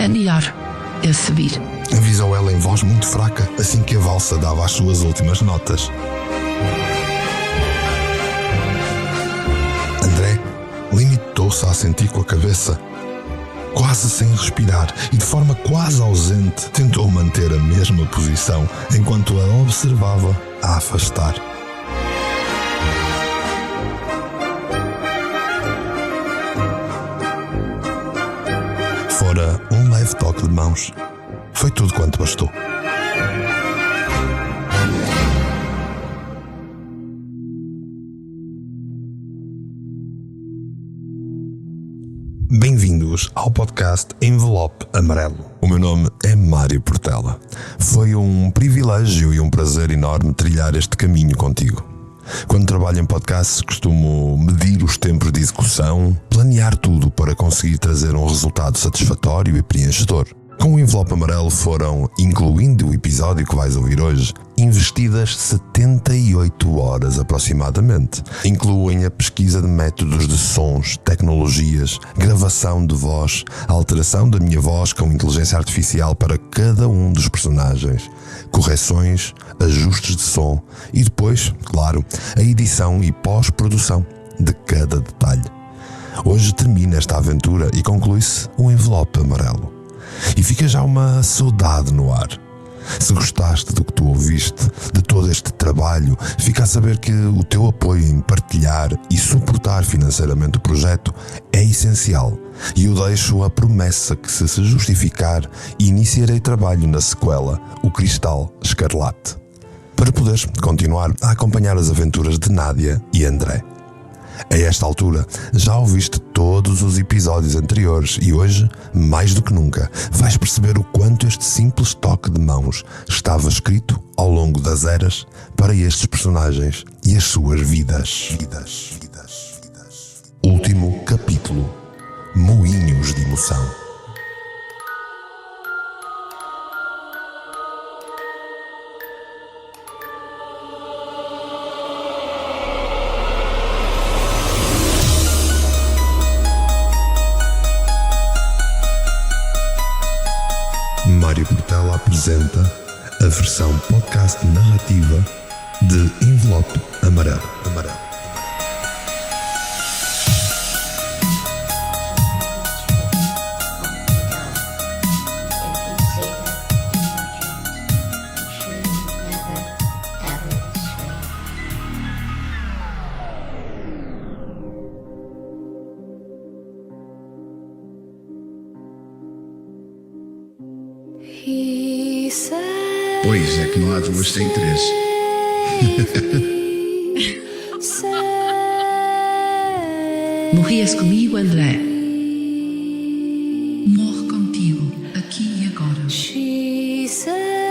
É melhor eu subir. Avisou ela em voz muito fraca, assim que a valsa dava as suas últimas notas. André limitou-se a assentir com a cabeça, quase sem respirar e de forma quase ausente, tentou manter a mesma posição enquanto a observava a afastar. Fora um leve toque de mãos. Foi tudo quanto bastou. Bem-vindos ao podcast Envelope Amarelo. O meu nome é Mário Portela. Foi um privilégio e um prazer enorme trilhar este caminho contigo. Quando trabalho em podcasts, costumo medir os tempos de execução, planear tudo para conseguir trazer um resultado satisfatório e preenchedor. Com o Envelope Amarelo foram, incluindo o episódio que vais ouvir hoje, investidas 78 horas aproximadamente. Incluem a pesquisa de métodos de sons, tecnologias, gravação de voz, a alteração da minha voz com inteligência artificial para cada um dos personagens, correções, ajustes de som e depois, claro, a edição e pós-produção de cada detalhe. Hoje termina esta aventura e conclui-se o Envelope Amarelo. E fica já uma saudade no ar. Se gostaste do que tu ouviste, de todo este trabalho, fica a saber que o teu apoio em partilhar e suportar financeiramente o projeto é essencial. E eu deixo a promessa que, se justificar, iniciarei trabalho na sequela O Cristal Escarlate, para poderes continuar a acompanhar as aventuras de Nádia e André. A esta altura, já ouviste todos os episódios anteriores e hoje, mais do que nunca, vais perceber o quanto este simples toque de mãos estava escrito ao longo das eras para estes personagens e as suas vidas. Último capítulo: Moinhos de Emoção. Mário Portela apresenta a versão podcast narrativa de Envelope Amarelo. Pois é que não há duas sem três. Morrias comigo, André. Morro contigo, aqui e agora.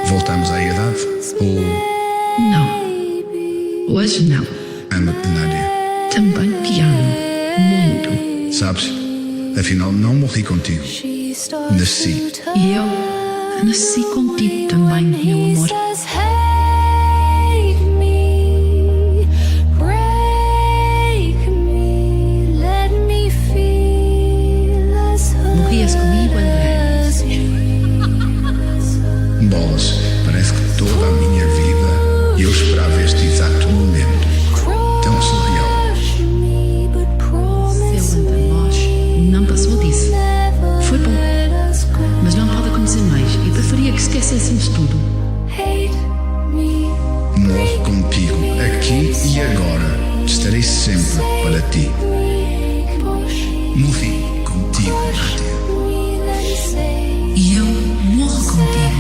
Voltamos à idade? Ou Não. Hoje não. ama-te, Nádia? Também te amo. Muito. Sabes, afinal não morri contigo. Nasci. E eu nasci contigo também, meu amor. Morrias comigo, André. Bolas, parece que toda a minha vida eu esperava este exato momento. Tão surreal. Seu entre nós não passou disso. Foi bom, mas não pode acontecer mais. E preferia que esquecêssemos tudo. Morro contigo, aqui e agora. Estarei sempre para ti. Morri contigo, Nádia. E eu morro contigo.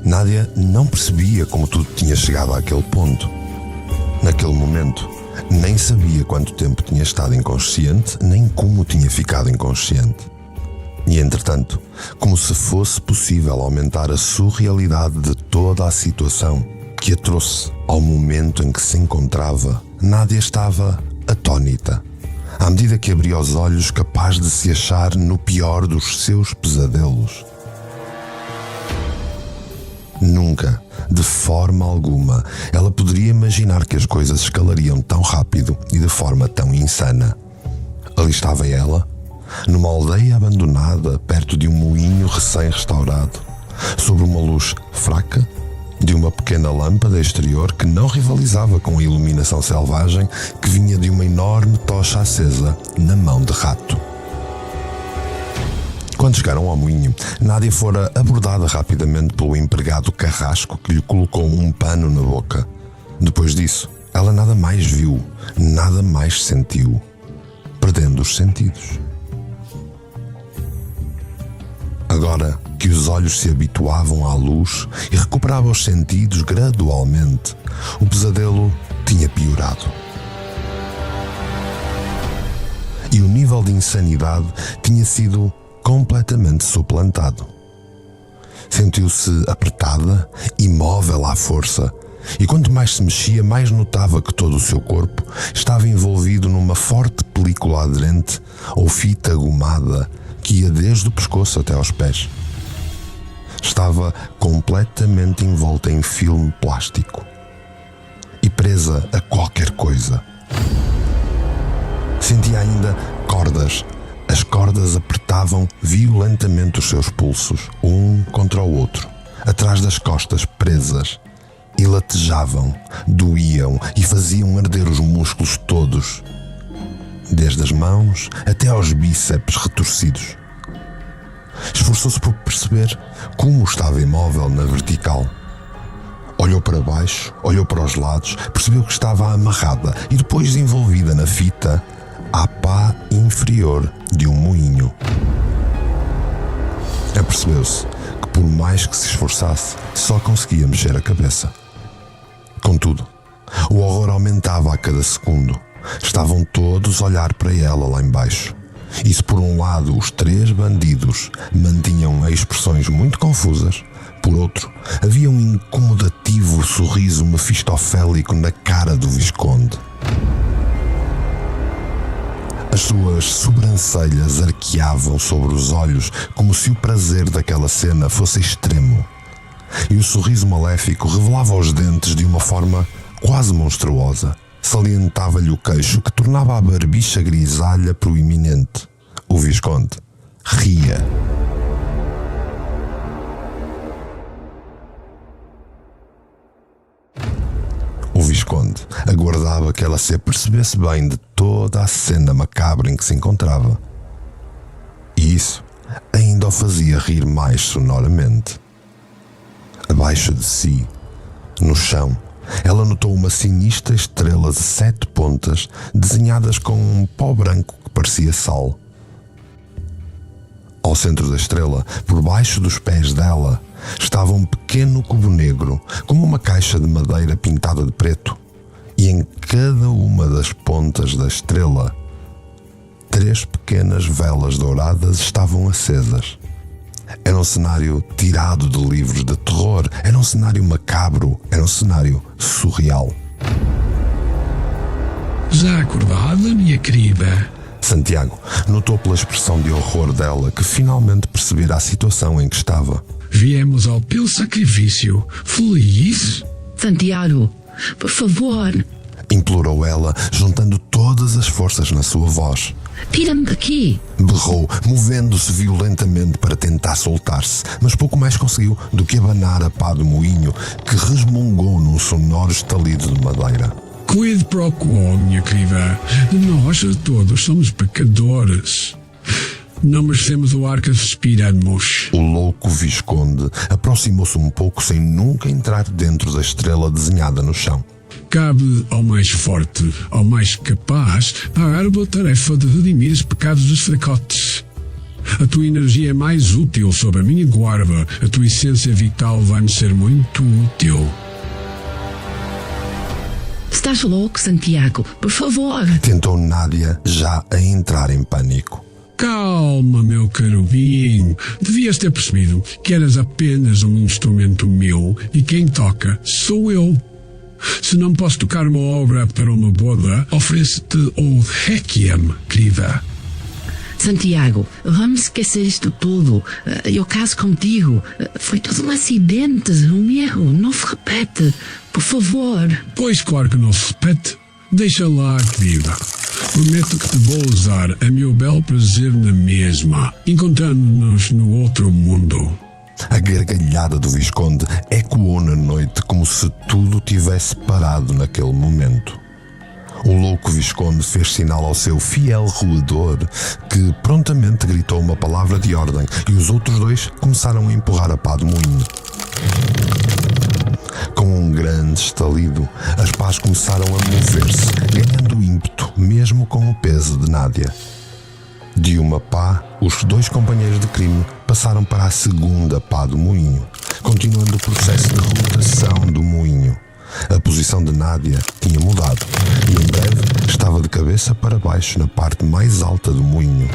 Nádia não percebia como tudo tinha chegado àquele ponto. Naquele momento, nem sabia quanto tempo tinha estado inconsciente, nem como tinha ficado inconsciente. E, entretanto, como se fosse possível aumentar a surrealidade de toda a situação que a trouxe ao momento em que se encontrava, Nádia estava atônita, à medida que abria os olhos, capaz de se achar no pior dos seus pesadelos. Nunca, de forma alguma, ela poderia imaginar que as coisas escalariam tão rápido e de forma tão insana. Ali estava ela, numa aldeia abandonada, perto de um moinho recém-restaurado, sob uma luz fraca de uma pequena lâmpada exterior que não rivalizava com a iluminação selvagem que vinha de uma enorme tocha acesa na mão de rato. Quando chegaram ao moinho, Nádia fora abordada rapidamente pelo empregado carrasco que lhe colocou um pano na boca. Depois disso, ela nada mais viu, nada mais sentiu, perdendo os sentidos. Agora que os olhos se habituavam à luz e recuperavam os sentidos gradualmente, o pesadelo tinha piorado. E o nível de insanidade tinha sido completamente suplantado. Sentiu-se apertada, imóvel à força, e quanto mais se mexia, mais notava que todo o seu corpo estava envolvido numa forte película aderente ou fita gomada que ia desde o pescoço até aos pés. Estava completamente envolta em filme plástico e presa a qualquer coisa. Sentia ainda cordas. As cordas apertavam violentamente os seus pulsos, um contra o outro, atrás das costas presas, e latejavam, doíam e faziam arder os músculos todos, desde as mãos até aos bíceps retorcidos. Esforçou-se por perceber como estava imóvel na vertical. Olhou para baixo, olhou para os lados, percebeu que estava amarrada e depois envolvida na fita à pá inferior de um moinho. Apercebeu-se que por mais que se esforçasse, só conseguia mexer a cabeça. Contudo, o horror aumentava a cada segundo. Estavam todos a olhar para ela lá embaixo. E se por um lado os 3 bandidos mantinham expressões muito confusas, por outro, havia um incomodativo sorriso mefistofélico na cara do Visconde. As suas sobrancelhas arqueavam sobre os olhos como se o prazer daquela cena fosse extremo. E o sorriso maléfico revelava os dentes de uma forma quase monstruosa. Salientava-lhe o queixo que tornava a barbicha grisalha proeminente. O Visconde ria. O Visconde aguardava que ela se apercebesse bem de toda a cena macabra em que se encontrava. E isso ainda o fazia rir mais sonoramente. Abaixo de si, no chão, ela notou uma sinistra estrela de 7 pontas desenhadas com um pó branco que parecia sal. Ao centro da estrela, por baixo dos pés dela, estava um pequeno cubo negro, como uma caixa de madeira pintada de preto, e em cada uma das pontas da estrela, 3 pequenas velas douradas estavam acesas. Era um cenário tirado de livros de terror, era um cenário macabro, era um cenário surreal. Já acordada, minha querida? Santiago notou pela expressão de horror dela que finalmente percebera a situação em que estava. Viemos ao teu sacrifício. Feliz? Santiago, por favor, Implorou ela, juntando todas as forças na sua voz. tira-me daqui. Berrou, movendo-se violentamente para tentar soltar-se, mas pouco mais conseguiu do que abanar a pá do moinho, que resmungou num sonoro estalido de madeira. Quid pro quo, minha querida. Nós todos somos pecadores. Não merecemos o ar que respiramos. O louco Visconde aproximou-se um pouco sem nunca entrar dentro da estrela desenhada no chão. Cabe ao mais forte, ao mais capaz, a árdua tarefa de redimir os pecados dos fracotes. A tua energia é mais útil sob a minha guarda. A tua essência vital vai-me ser muito útil. Estás louco, Santiago? Por favor. Tentou Nádia, já a entrar em pânico. Calma, meu carubinho. Devias ter percebido que eras apenas um instrumento meu e quem toca sou eu. Se não posso tocar uma obra para uma boda, ofereço-te o Requiem, querida. Santiago, vamos esquecer isto tudo. Eu caso contigo. Foi tudo um acidente, um erro. Não se repete. Por favor. Pois claro que não se repete. Deixa lá, querida. Prometo que te vou usar a meu belo prazer na mesma, encontrando-nos no outro mundo. A gargalhada do Visconde ecoou na noite como se tudo tivesse parado naquele momento. O louco Visconde fez sinal ao seu fiel roedor, que prontamente gritou uma palavra de ordem, e os outros dois começaram a empurrar a pá do moinho. Com um grande estalido, as pás começaram a mover-se, ganhando ímpeto, mesmo com o peso de Nádia. De uma pá, os dois companheiros de crime passaram para a segunda pá do moinho, continuando o processo de rotação do moinho. A posição de Nádia tinha mudado e em breve estava de cabeça para baixo na parte mais alta do moinho.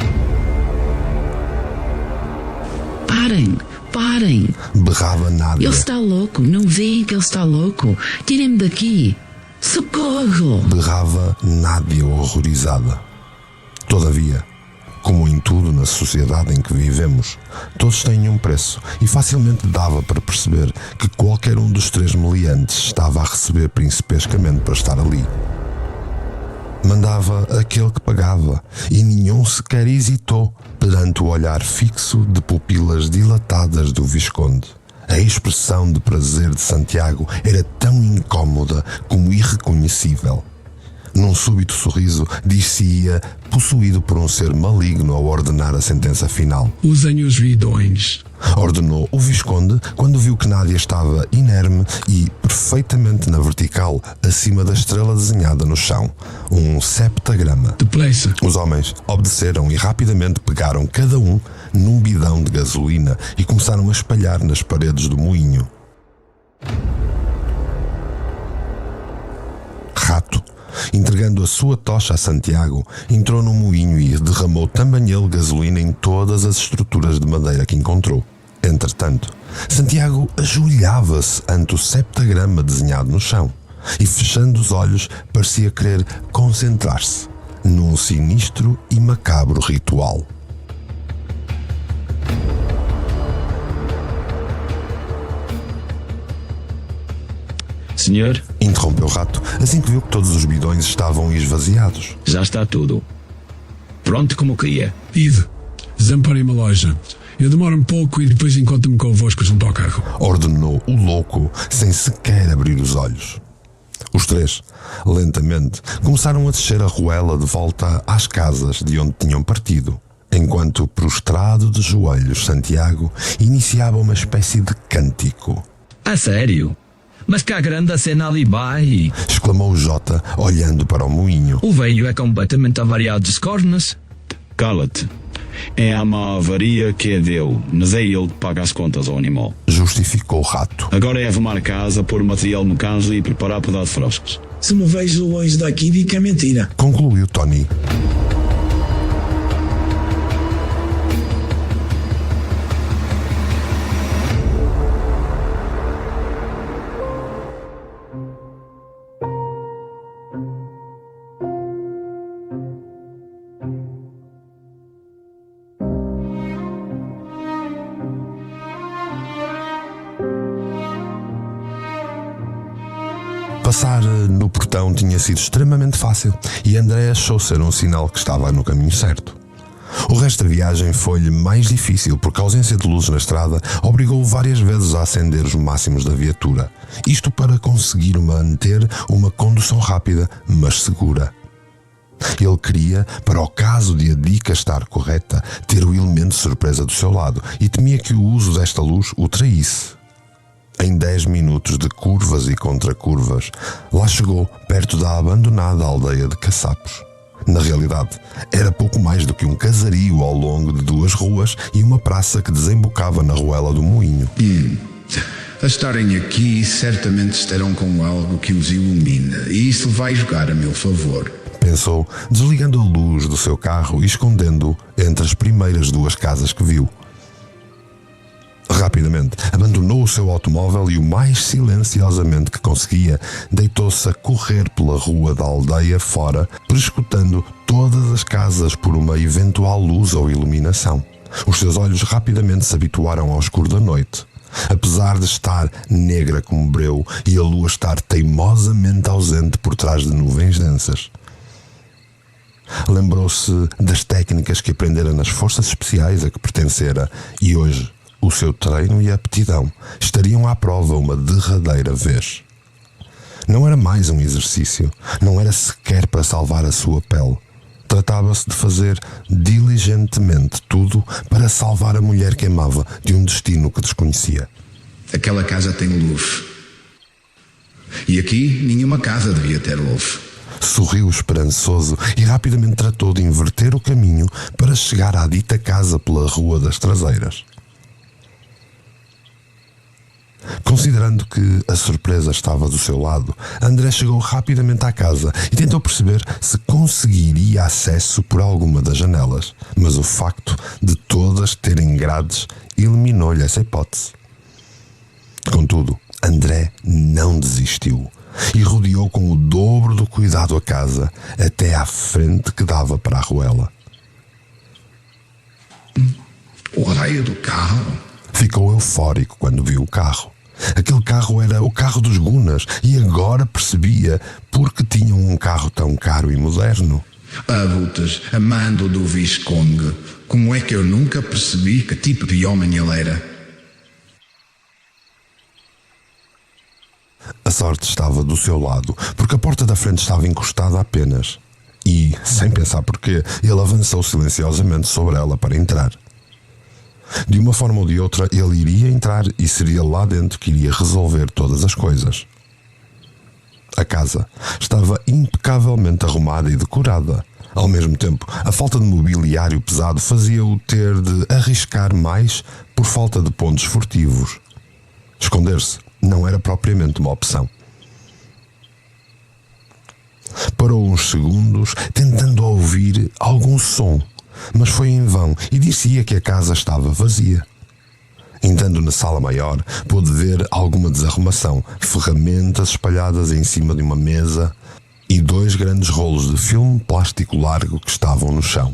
Parem! Berrava Nádia. Ele está louco, não veem que ele está louco? Tirem-me daqui! Socorro! Berrava Nádia horrorizada. Todavia, como em tudo na sociedade em que vivemos, todos têm um preço e facilmente dava para perceber que qualquer um dos três meliantes estava a receber principescamente para estar ali. Mandava aquele que pagava e nenhum sequer hesitou perante o olhar fixo de pupilas dilatadas do Visconde. A expressão de prazer de Santiago era tão incômoda como irreconhecível. Num súbito sorriso, dir-se-ia possuído por um ser maligno ao ordenar a sentença final. Usem os vidões. Ordenou o Visconde quando viu que Nádia estava inerme e perfeitamente na vertical, acima da estrela desenhada no chão. Um septagrama. Depressa. Os homens obedeceram e rapidamente pegaram cada um num bidão de gasolina e começaram a espalhar nas paredes do moinho. Rato, entregando a sua tocha a Santiago, entrou no moinho e derramou também ele gasolina em todas as estruturas de madeira que encontrou. Entretanto, Santiago ajoelhava-se ante o septagrama desenhado no chão e, fechando os olhos, parecia querer concentrar-se num sinistro e macabro ritual. Senhor? Interrompeu o Rato, assim que viu que todos os bidões estavam esvaziados. Já está tudo. Pronto como queria. Ide, desamparem-me a loja. Eu demoro um pouco e depois encontro-me convosco junto ao carro. Ordenou o louco, sem sequer abrir os olhos. Os três, lentamente, começaram a descer a ruela de volta às casas de onde tinham partido, enquanto, prostrado de joelhos, Santiago iniciava uma espécie de cântico. A sério? Mas cá grande a cena ali vai. Exclamou Jota, olhando para o moinho. O velho é completamente avariado de cornas. Cala-te. É a má avaria que é dele, mas é ele que paga as contas ao animal. Justificou o Rato. Agora é arrumar a casa, pôr material no canjo e preparar para dar de froscos. Se me vejo longe daqui, digo que é mentira. Concluiu Tony. Passar no portão tinha sido extremamente fácil e André achou ser um sinal que estava no caminho certo. O resto da viagem foi-lhe mais difícil porque a ausência de luzes na estrada obrigou-o várias vezes a acender os máximos da viatura. Isto para conseguir manter uma condução rápida, mas segura. Ele queria, para o caso de a dica estar correta, ter o elemento de surpresa do seu lado e temia que o uso desta luz o traísse. Em 10 minutos de curvas e contracurvas, lá chegou perto da abandonada aldeia de Caçapos. Na realidade, era pouco mais do que um casario ao longo de 2 ruas e uma praça que desembocava na ruela do moinho. A estarem aqui, certamente estarão com algo que os ilumina, e isso vai jogar a meu favor. Pensou, desligando a luz do seu carro e escondendo-o entre as primeiras 2 casas que viu. rapidamente, abandonou o seu automóvel e, o mais silenciosamente que conseguia, deitou-se a correr pela rua da aldeia fora, prescrutando todas as casas por uma eventual luz ou iluminação. Os seus olhos rapidamente se habituaram ao escuro da noite. Apesar de estar negra como breu e a lua estar teimosamente ausente por trás de nuvens densas. Lembrou-se das técnicas que aprendera nas forças especiais a que pertencera e hoje o seu treino e a aptidão estariam à prova uma derradeira vez. Não era mais um exercício, não era sequer para salvar a sua pele. Tratava-se de fazer diligentemente tudo para salvar a mulher que amava de um destino que desconhecia. Aquela casa tem luz. E aqui nenhuma casa devia ter luz. Sorriu esperançoso e rapidamente tratou de inverter o caminho para chegar à dita casa pela Rua das Traseiras. Considerando que a surpresa estava do seu lado, André chegou rapidamente à casa e tentou perceber se conseguiria acesso por alguma das janelas, mas o facto de todas terem grades eliminou-lhe essa hipótese. Contudo, André não desistiu e rodeou com o dobro do cuidado a casa até à frente que dava para a ruela. O raio do carro. Ficou eufórico quando viu o carro. Aquele carro era o carro dos Gunas e agora percebia por que tinham um carro tão caro e moderno. Abutres, amando do Visconde, como é que eu nunca percebi que tipo de homem ele era? A sorte estava do seu lado, porque a porta da frente estava encostada apenas. E, sem pensar porquê, ele avançou silenciosamente sobre ela para entrar. De uma forma ou de outra, ele iria entrar e seria lá dentro que iria resolver todas as coisas. A casa estava impecavelmente arrumada e decorada. Ao mesmo tempo, a falta de mobiliário pesado fazia-o ter de arriscar mais por falta de pontos furtivos. Esconder-se não era propriamente uma opção. Parou uns segundos, tentando ouvir algum som, mas foi em vão e dizia que a casa estava vazia. Entrando na sala maior, pôde ver alguma desarrumação, ferramentas espalhadas em cima de uma mesa e 2 grandes rolos de filme plástico largo que estavam no chão.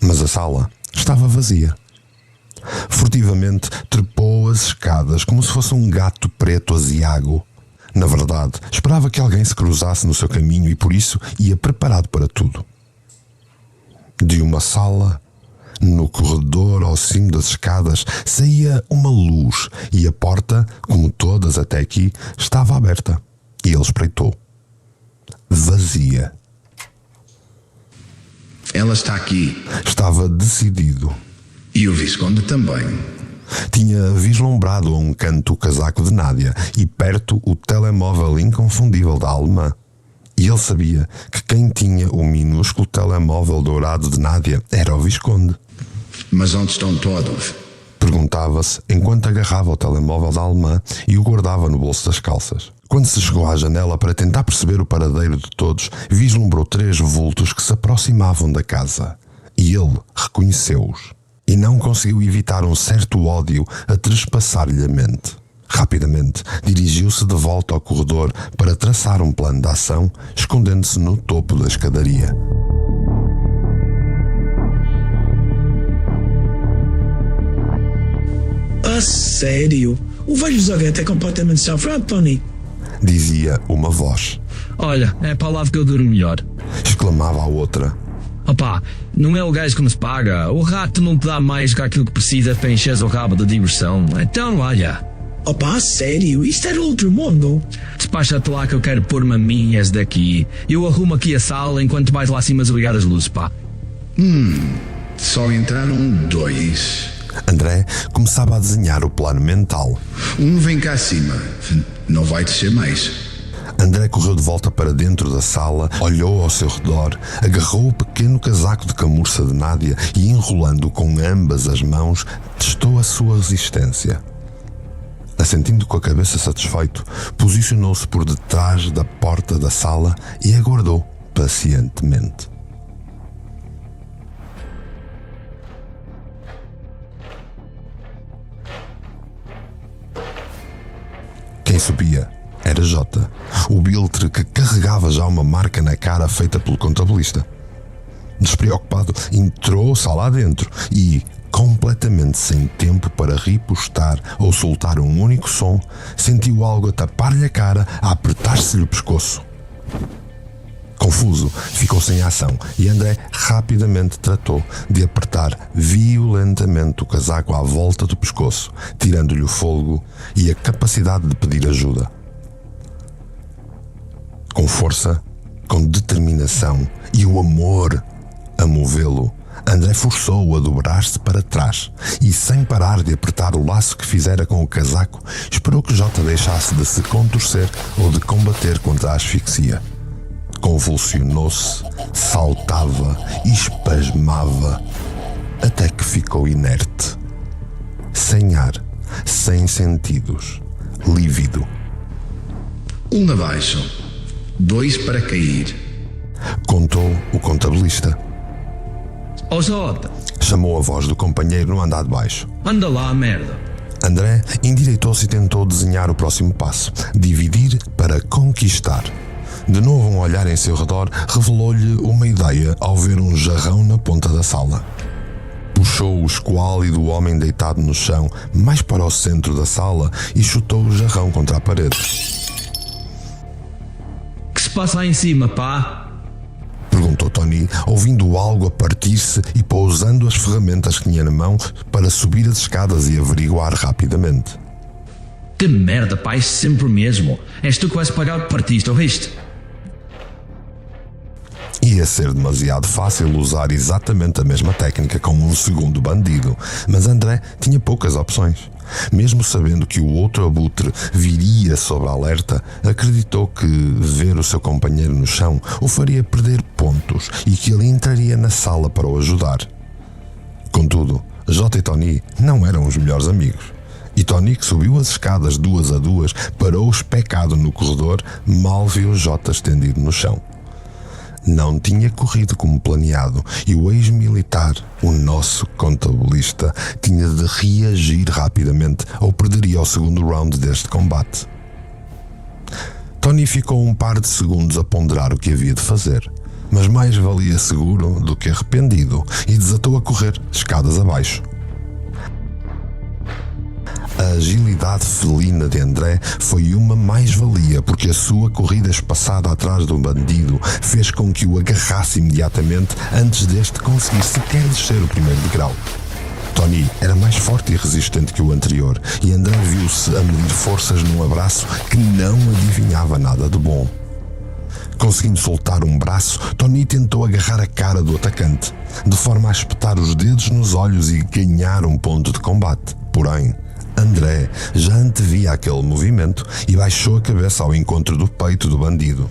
Mas a sala estava vazia. Furtivamente trepou as escadas como se fosse um gato preto aziago. Na verdade, esperava que alguém se cruzasse no seu caminho e por isso ia preparado para tudo. De uma sala, no corredor ao cimo das escadas, saía uma luz e a porta, como todas até aqui, estava aberta. E ele espreitou. Vazia. Ela está aqui. Estava decidido. E o Visconde também. Tinha vislumbrado a um canto o casaco de Nádia e perto o telemóvel inconfundível da alemã. E ele sabia que quem tinha o minúsculo telemóvel dourado de Nádia era o Visconde. Mas onde estão todos? Perguntava-se enquanto agarrava o telemóvel da alemã e o guardava no bolso das calças. Quando se chegou à janela para tentar perceber o paradeiro de todos, vislumbrou 3 vultos que se aproximavam da casa. E ele reconheceu-os. E não conseguiu evitar um certo ódio a trespassar-lhe a mente. Rapidamente, dirigiu-se de volta ao corredor para traçar um plano de ação, escondendo-se no topo da escadaria. A sério? O velho Zaguete é completamente safado, Tony. Dizia uma voz. Olha, é para lá que eu durmo melhor. Exclamava a outra. Opá, não é o gajo que nos paga. O rato não te dá mais que aquilo que precisa para encher o rabo de diversão. Então, olha. Opa, a sério? Isto era outro mundo. Despacha-te lá que eu quero pôr-me a minhas daqui. Eu arrumo aqui a sala enquanto vais lá acima desligar as luzes, pá. Só entraram 2. André começava a desenhar o plano mental. Um vem cá acima. Não vai descer mais. André correu de volta para dentro da sala, olhou ao seu redor, agarrou o pequeno casaco de camurça de Nádia e, enrolando-o com ambas as mãos, testou a sua resistência. Assentindo com a cabeça satisfeito, posicionou-se por detrás da porta da sala e aguardou pacientemente. Quem subia era Jota, o biltre que carregava já uma marca na cara feita pelo contabilista. Despreocupado, entrou-se lá dentro e, completamente sem tempo para ripostar ou soltar um único som, sentiu algo a tapar-lhe a cara, a apertar-se-lhe o pescoço. Confuso, ficou sem ação e André rapidamente tratou de apertar violentamente o casaco à volta do pescoço, tirando-lhe o fôlego e a capacidade de pedir ajuda. Com força, com determinação e o amor a movê-lo, André forçou-o a dobrar-se para trás e, sem parar de apertar o laço que fizera com o casaco, esperou que Jota deixasse de se contorcer ou de combater contra a asfixia. Convulsionou-se, saltava e espasmava, até que ficou inerte, sem ar, sem sentidos, lívido. 1 abaixo, 2 para cair. Contou o contabilista. Ó Jota, Chamou a voz do companheiro no andar de baixo. anda lá, merda. André endireitou-se e tentou desenhar o próximo passo, dividir para conquistar. De novo um olhar em seu redor revelou-lhe uma ideia ao ver um jarrão na ponta da sala. Puxou o esquálido homem deitado no chão mais para o centro da sala e chutou o jarrão contra a parede. Que se passa aí em cima, pá? Perguntou Tony, ouvindo algo a partir-se e pousando as ferramentas que tinha na mão para subir as escadas e averiguar rapidamente. Que merda, pá, isso sempre o mesmo. És tu que vais pagar o que partiste, ouviste? Ia ser demasiado fácil usar exatamente a mesma técnica com um segundo bandido, mas André tinha poucas opções. Mesmo sabendo que o outro abutre viria sob alerta, acreditou que ver o seu companheiro no chão o faria perder pontos e que ele entraria na sala para o ajudar. Contudo, Jota e Tony não eram os melhores amigos. E Tony, que subiu as escadas 2 a 2, parou especado no corredor, mal viu Jota estendido no chão. Não tinha corrido como planeado e o ex-militar, o nosso contabilista, tinha de reagir rapidamente ou perderia o segundo round deste combate. Tony ficou um par de segundos a ponderar o que havia de fazer, mas mais valia seguro do que arrependido e desatou a correr escadas abaixo. A agilidade felina de André foi uma mais-valia porque a sua corrida espaçada atrás do bandido fez com que o agarrasse imediatamente antes deste conseguir sequer descer o primeiro degrau. Tony era mais forte e resistente que o anterior e André viu-se a medir forças num abraço que não adivinhava nada de bom. Conseguindo soltar um braço, Tony tentou agarrar a cara do atacante, de forma a espetar os dedos nos olhos e ganhar um ponto de combate. Porém, André já antevia aquele movimento e baixou a cabeça ao encontro do peito do bandido.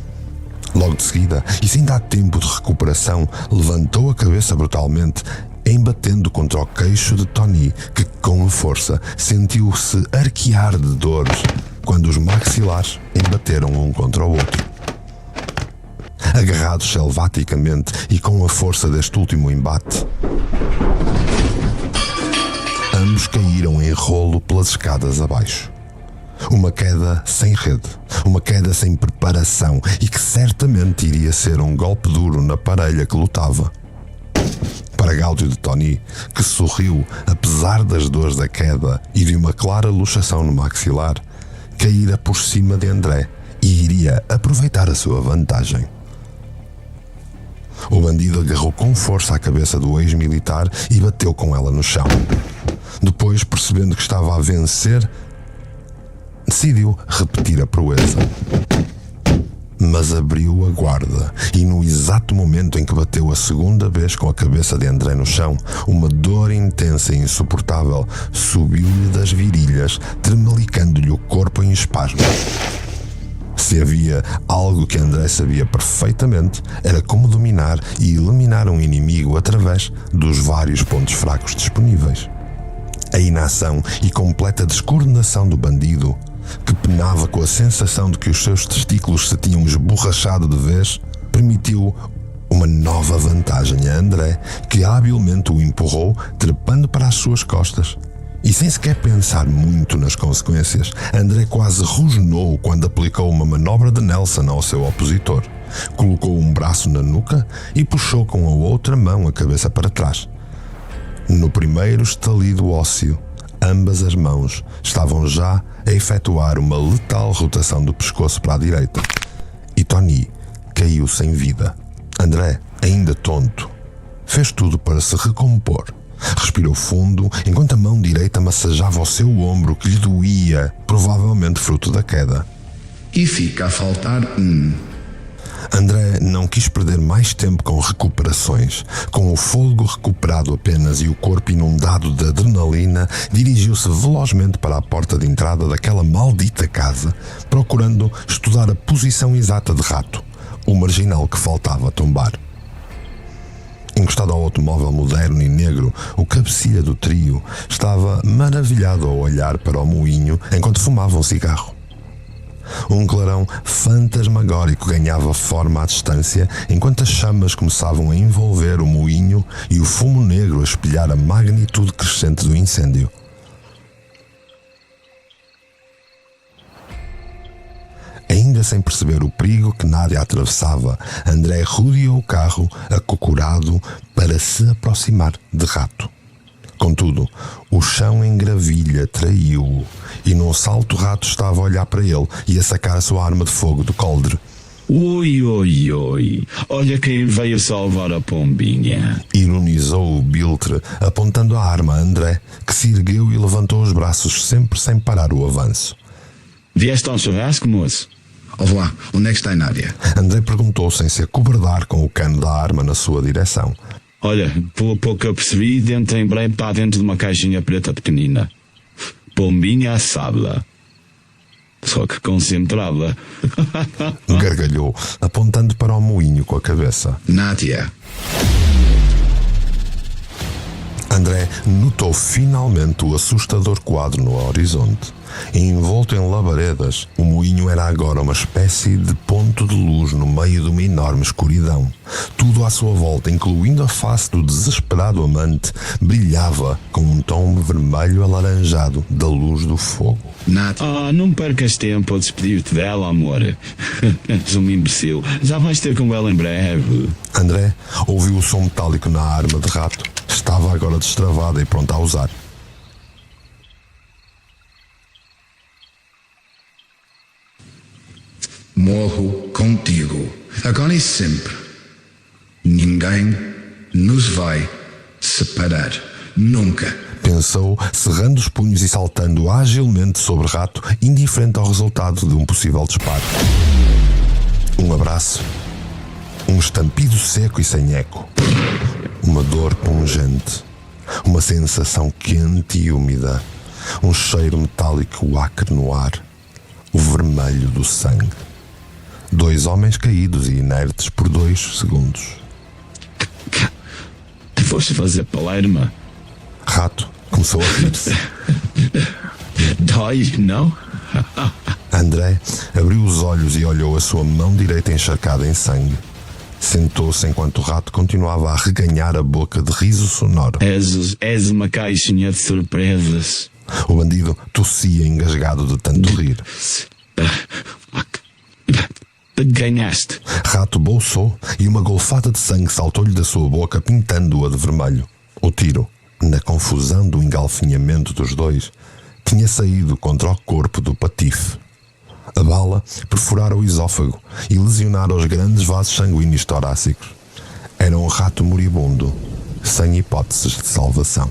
Logo de seguida, e sem dar tempo de recuperação, levantou a cabeça brutalmente, embatendo contra o queixo de Tony, que com força sentiu-se arquear de dores quando os maxilares embateram um contra o outro. Agarrados selvaticamente e com a força deste último embate, ambos caíram em rolo pelas escadas abaixo. Uma queda sem rede, uma queda sem preparação e que certamente iria ser um golpe duro na parelha que lutava. Para gáudio de Tony, que sorriu apesar das dores da queda e de uma clara luxação no maxilar, caíra por cima de André e iria aproveitar a sua vantagem. O bandido agarrou com força a cabeça do ex-militar e bateu com ela no chão. Depois, percebendo que estava a vencer, decidiu repetir a proeza. Mas abriu a guarda e no exato momento em que bateu a segunda vez com a cabeça de André no chão, uma dor intensa e insuportável subiu-lhe das virilhas, tremelicando-lhe o corpo em espasmos. Se havia algo que André sabia perfeitamente, era como dominar e eliminar um inimigo através dos vários pontos fracos disponíveis. A inação e completa descoordenação do bandido, que penava com a sensação de que os seus testículos se tinham esborrachado de vez, permitiu uma nova vantagem a André, que habilmente o empurrou, trepando para as suas costas E sem sequer pensar muito nas consequências, André quase rosnou quando aplicou uma manobra de Nelson ao seu opositor. Colocou um braço na nuca e puxou com a outra mão a cabeça para trás. No primeiro estalido ósseo, ambas as mãos estavam já a efetuar uma letal rotação do pescoço para a direita. E Tony caiu sem vida. André, ainda tonto, fez tudo para se recompor. Respirou fundo enquanto a mão direita massajava o seu ombro que lhe doía, provavelmente fruto da queda. E fica a faltar André não quis perder mais tempo com recuperações. Com o fôlego recuperado apenas e o corpo inundado de adrenalina, dirigiu-se velozmente para a porta de entrada daquela maldita casa, procurando estudar a posição exata de Rato, o marginal que faltava tombar. Encostado ao automóvel moderno e negro, o cabecilha do trio estava maravilhado a olhar para o moinho enquanto fumava um cigarro. Um clarão fantasmagórico ganhava forma à distância enquanto as chamas começavam a envolver o moinho e o fumo negro a espelhar a magnitude crescente do incêndio. Ainda sem perceber o perigo que Nádia atravessava, André rodeou o carro acocorado para se aproximar de Rato. Contudo, o chão em gravilha traiu-o e num salto Rato estava a olhar para ele e a sacar a sua arma de fogo do coldre. Oi, oi, oi. Olha quem veio salvar a pombinha. Ironizou o Biltre, apontando a arma a André, que se ergueu e levantou os braços sempre sem parar o avanço. Vieste ao churrasco, moço? Ouve lá, onde é que está a Nádia? André perguntou sem se acobardar com o cano da arma na sua direção. Olha, pelo pouco que eu percebi, dentro em breve está dentro de uma caixinha preta pequenina. Pombinha assada. Só que concentrada. Gargalhou, apontando para o moinho com a cabeça. Nádia. André notou finalmente o assustador quadro no horizonte. Envolto em labaredas, o moinho era agora uma espécie de ponto de luz no meio de uma enorme escuridão. Tudo à sua volta, incluindo a face do desesperado amante, brilhava com um tom vermelho alaranjado da luz do fogo. Nádia. Ah, não percas tempo a despedir-te dela, amor. És um imbecil. Já vais ter com ela em breve. André ouviu o som metálico na arma de Rato. Estava agora destravada e pronta a usar. Morro contigo, agora e sempre. Ninguém nos vai separar. Nunca. Pensou, cerrando os punhos e saltando agilmente sobre Rato, indiferente ao resultado de um possível disparo. Um abraço. Um estampido seco e sem eco. Uma dor pungente. Uma sensação quente e úmida. Um cheiro metálico acre no ar. O vermelho do sangue. 2 homens caídos e inertes por 2 segundos. Que foste fazer palerma? Rato começou a rir-se. Dói, não? André abriu os olhos e olhou a sua mão direita encharcada em sangue. Sentou-se enquanto o Rato continuava a reganhar a boca de riso sonoro. És uma caixinha de surpresas. O bandido tossia engasgado de tanto rir. Ganhaste. Rato bolsou e uma golfada de sangue saltou-lhe da sua boca, pintando-a de vermelho. O tiro, na confusão do engalfinhamento dos dois, tinha saído contra o corpo do patife. A bala perfurara o esófago e lesionara os grandes vasos sanguíneos torácicos. Era um rato moribundo, sem hipóteses de salvação.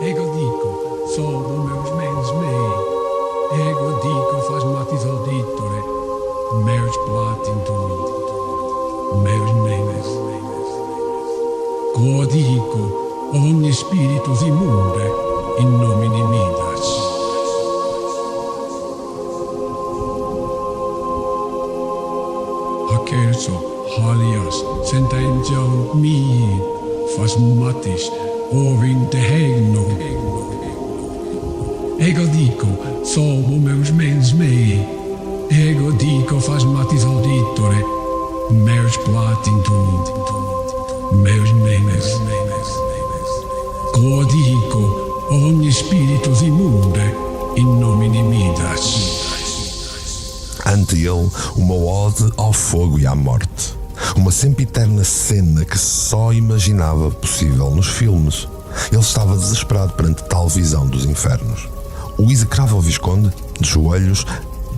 Ego dico, sono meus mens mei. Ego dico, faz matis auditore. Meus platintuit. Meus nenes. Quo dico, omni spiritus immunde, in nomine Midas. Kerso, Halias, Sentenjal, Mi, Fas Matis, Ovin de Hegno. Ego dico, sobo meus mens mei. Ego dico, fas matis auditore. Meus platintum, meus memes. Clodico, ogni spiritus immunde, in nomine Midas. Ante ele, uma ode ao fogo e à morte. Uma sempiterna cena que só imaginava possível nos filmes. Ele estava desesperado perante tal visão dos infernos. O execrável Visconde, de joelhos,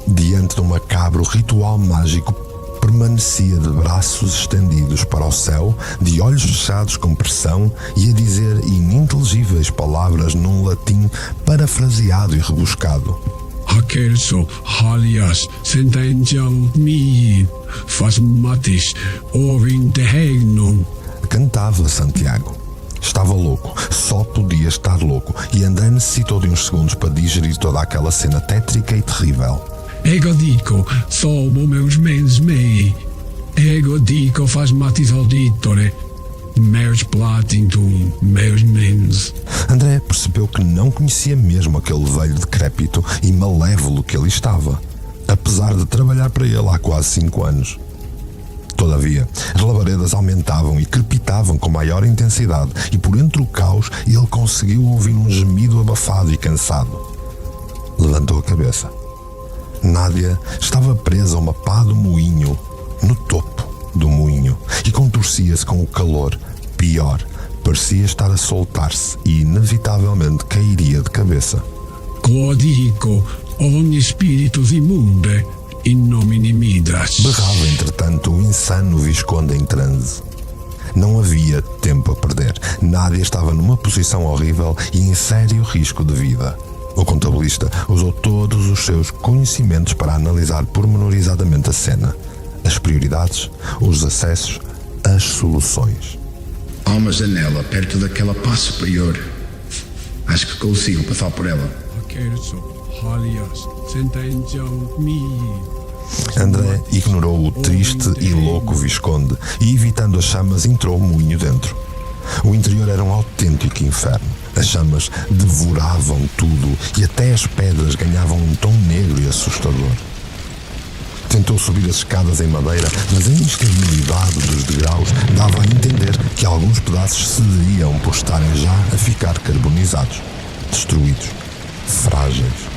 diante de um macabro ritual mágico, permanecia de braços estendidos para o céu, de olhos fechados com pressão e a dizer ininteligíveis palavras num latim parafraseado e rebuscado. Akelso, Halias, Sentenjal, Mi, Fas Matis, Ovin de Hegno. Cantava Santiago. Estava louco, só podia estar louco, e André necessitou de uns segundos para digerir toda aquela cena tétrica e terrível. Ego dico, sobo meus mens mei. Ego dico, fas matis auditore. Meus platintum, meus mens. André percebeu que não conhecia mesmo aquele velho decrépito e malévolo que ali estava, apesar de trabalhar para ele há quase 5 anos. Todavia, as labaredas aumentavam e crepitavam com maior intensidade, e por entre o caos ele conseguiu ouvir um gemido abafado e cansado. Levantou a cabeça. Nádia estava presa a uma pá do moinho, no topo do moinho, e contorcia-se com o calor. Pior, parecia estar a soltar-se e inevitavelmente cairia de cabeça. Clodico, ogni spiritus immunde, in nomine Midas. Berrava, entretanto, o insano Visconde em transe. Não havia tempo a perder. Nádia estava numa posição horrível e em sério risco de vida. O contabilista usou todos os seus conhecimentos para analisar pormenorizadamente a cena, as prioridades, os acessos, as soluções. Há uma janela perto daquela pá superior. Acho que consigo passar por ela. Akelso, Halias, Sentenjal, Mi. André ignorou o triste e louco Visconde e, evitando as chamas, entrou o moinho dentro. O interior era um autêntico inferno. As chamas devoravam tudo e até as pedras ganhavam um tom negro e assustador. Tentou subir as escadas em madeira, mas a instabilidade dos degraus dava a entender que alguns pedaços cederiam por estarem já a ficar carbonizados, destruídos, frágeis.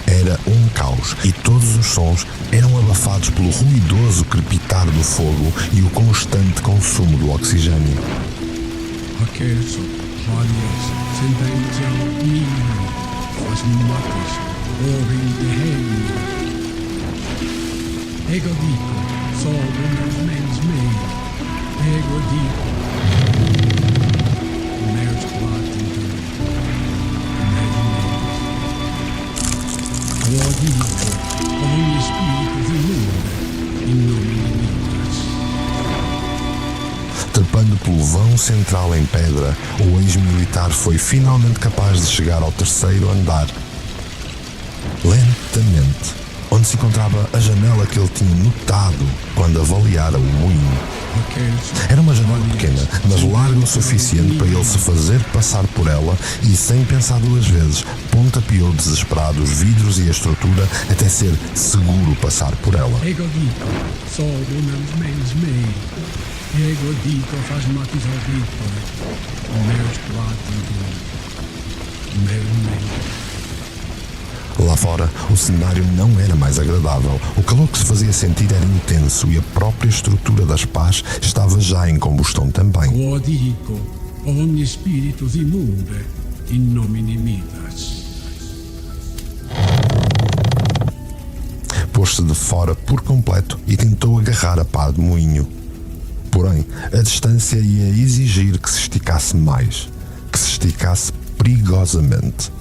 Era um caos e todos os sons eram abafados pelo ruidoso crepitar do fogo e o constante consumo do oxigênio. Akelso, Halias, Sentenjal, Mi, Fas Matis, Ovin de Hegno. Ego dico, sobo meus mens mei. Ego dico, meus platinum, meus mens. Clodico, ogni spiritus immunde, in nomine Midas. Trepando pelo vão central em pedra, o ex-militar foi finalmente capaz de chegar ao terceiro andar. Lentamente, onde se encontrava a janela que ele tinha notado quando avaliara o moinho. Era uma janela pequena, mas larga o suficiente para ele se fazer passar por ela e, sem pensar 2 vezes, pontapeou desesperado os vidros e a estrutura até ser seguro passar por ela. Ego dico, sobo meus mens mei. Ego dico, fas matis auditore. Meus platinum, meus mens. Lá fora, o cenário não era mais agradável. O calor que se fazia sentir era intenso e a própria estrutura das pás estava já em combustão também. Clodico, ogni spiritus immunde, in nomine Midas. Pôs-se de fora por completo e tentou agarrar a pá de moinho. Porém, a distância ia exigir que se esticasse mais, que se esticasse perigosamente.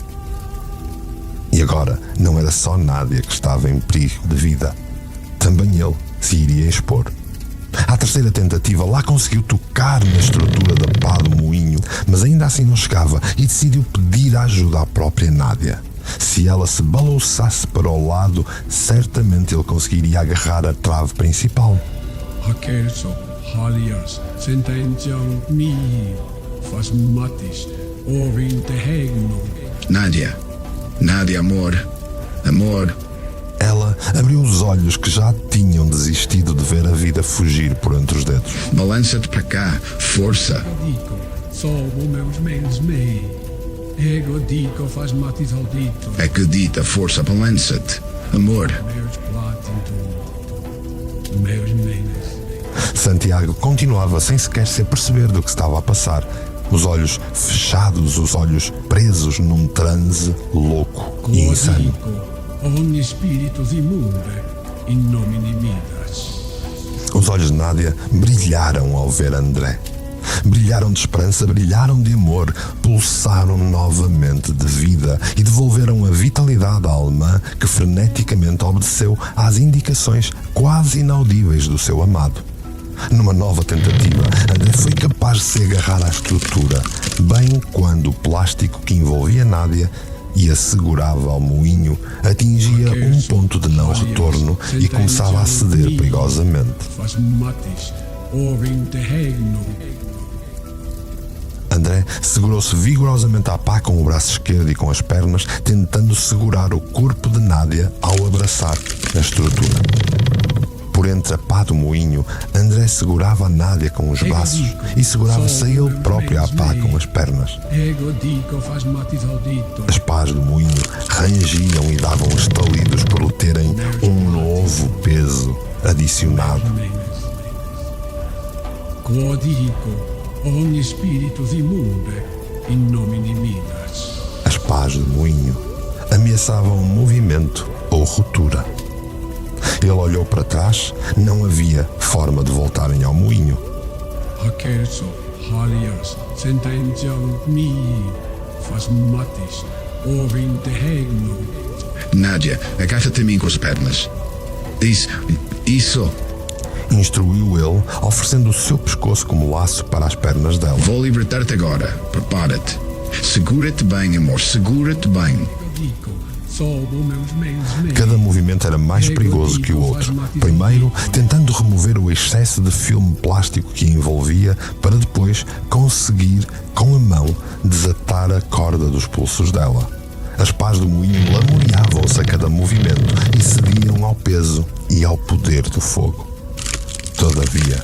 E agora não era só Nádia que estava em perigo de vida. Também ele se iria expor. À terceira tentativa, lá conseguiu tocar na estrutura da pá do moinho, mas ainda assim não chegava e decidiu pedir ajuda à própria Nádia. Se ela se balouçasse para o lado, certamente ele conseguiria agarrar a trave principal. Hakerso, Halias, Sentenzial mihi, faz matis, ovinte regno. Nádia, amor. Ela abriu os olhos que já tinham desistido de ver a vida fugir por entre os dedos. Balança-te para cá, força. Dico, solvo meus mens mei. Ego dico, faz matis audito. Acredita, força, balança-te. Amor. Meus platinto, meus menes. Santiago continuava sem sequer se aperceber do que estava a passar. Os olhos fechados, os olhos presos num transe louco e insano. Ogni spiritus immunde, in nomine Midas. Os olhos de Nádia brilharam ao ver André. Brilharam de esperança, brilharam de amor, pulsaram novamente de vida e devolveram a vitalidade à alemã que freneticamente obedeceu às indicações quase inaudíveis do seu amado. Numa nova tentativa, André foi capaz de se agarrar à estrutura, bem quando o plástico que envolvia Nádia e a segurava ao moinho atingia um ponto de não retorno e começava a ceder perigosamente. André segurou-se vigorosamente à pá com o braço esquerdo e com as pernas, tentando segurar o corpo de Nádia ao abraçar a estrutura. Por entre a pá do moinho, André segurava a Nádia com os braços e segurava-se a ele próprio à pá com as pernas. As pás do moinho rangiam e davam estalidos por lhe terem um novo peso adicionado. As pás do moinho ameaçavam um movimento ou ruptura. Ele olhou para trás, não havia forma de voltarem ao moinho. Hakerso, Halias, Sentenzial mihi, faz matis, ovinte regno. Nádia, agacha-te a mim com as pernas. Isso. Instruiu ele, oferecendo o seu pescoço como laço para as pernas dela. Vou libertar-te agora. Prepara-te. Segura-te bem, amor. Segura-te bem. Cada movimento era mais perigoso que o outro. Primeiro, tentando remover o excesso de filme plástico que a envolvia, para depois conseguir, com a mão, desatar a corda dos pulsos dela. As pás do moinho lamoreavam-se a cada movimento e cediam ao peso e ao poder do fogo. Todavia,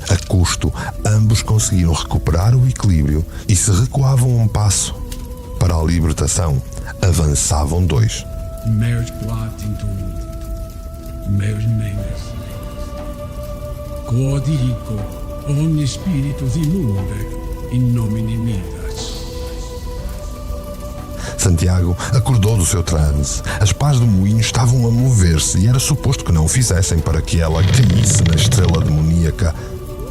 a custo, ambos conseguiram recuperar o equilíbrio e se recuavam um passo para a libertação, avançavam dois. Meus platintum, meus menes. Quodico, ogni spiritus immunde, in nomine Midas. Santiago acordou do seu transe. As pás do moinho estavam a mover-se e era suposto que não o fizessem para que ela caísse na estrela demoníaca.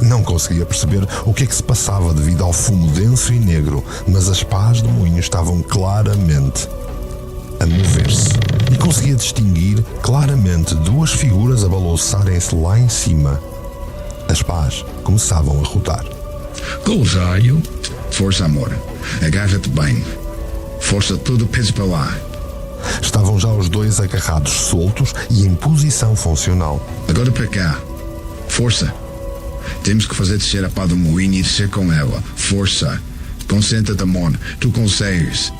Não conseguia perceber o que é que se passava devido ao fumo denso e negro, mas as pás do moinho estavam claramente a mover-se e conseguia distinguir claramente duas figuras a balouçarem-se lá em cima. As pás começavam a rodar. Golzaio. Força, amor. Agarra-te bem. Força todo o peso para lá. Estavam já os dois agarrados soltos e em posição funcional. Agora para cá. Força. Temos que fazer descer a pá do moinho e descer com ela. Força. Concentra-te, amor. Tu consegues.